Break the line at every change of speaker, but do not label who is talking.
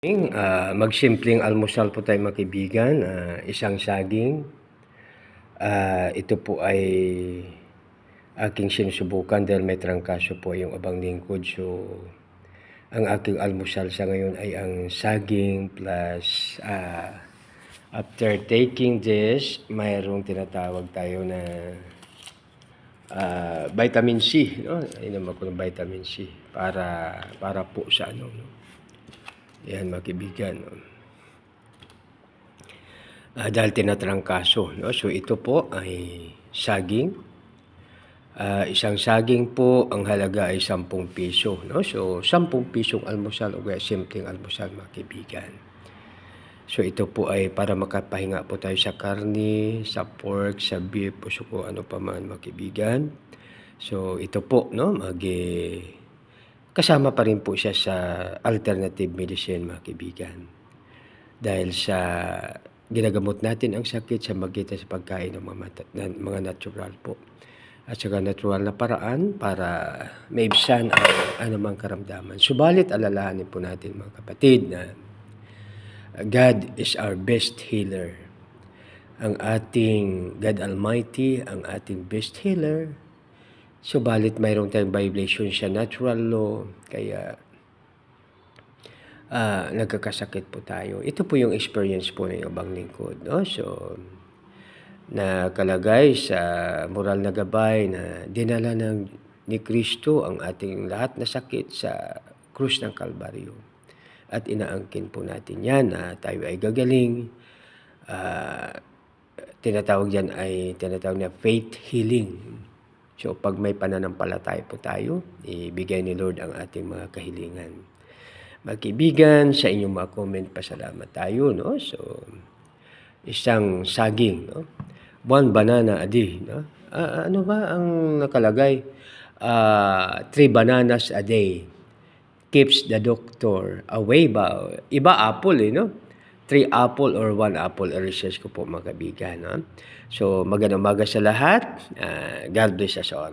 Magsimpleng almusal po tayo mga kaibigan, isang saging. Ito po ay aking sinusubukan dahil may trangkaso po yung abang lingkod. So, ang aking almusal sa ngayon ay ang saging plus after taking this, mayroong tinatawag tayo na vitamin C. No? Inom ako ng vitamin C para po sa ano. No? Yan mga kaibigan. No? Dahil tinatrangkaso. No? So ito po ay saging. Isang saging po, ang halaga ay 10 piso. No? So 10 pisong almusal o kaya simpleng almusal mga kaibigan. So ito po ay para makapahinga po tayo sa karne, sa pork, sa beef, o so kung ano pa man mga kaibigan. So ito po, no, kasama pa rin po siya sa alternative medicine mga kaibigan. Dahil sa ginagamot natin ang sakit sa magitan sa pagkain ng mga natural po. At saka natural na paraan para maibsan ang anumang karamdaman. Subalit alalahanin po natin mga kapatid na God is our best healer. Ang ating God Almighty, ang ating best healer. Subalit mayroon tayong violation sa natural law, kaya nagkakasakit po tayo. Ito po yung experience po ng abang lingkod. No? So, nakalagay sa moral na gabay na dinala ni Kristo ang ating lahat na sakit sa krus ng Kalbaryo. At inaangkin po natin yan na tayo ay gagaling. Tinatawag na faith healing. So pag may pananampalataya po tayo, ibigay ni Lord ang ating mga kahilingan. Mga kaibigan, sa inyong mga comment, pasalamat tayo. No? So, isang saging, no? 1 banana a day. No? Ano ba ang nakalagay? 3 bananas a day keeps the doctor away ba? Iba apple no? 3 apple or 1 apple research ko po mga kaibigan. No? So magandang umaga sa lahat. God bless us all.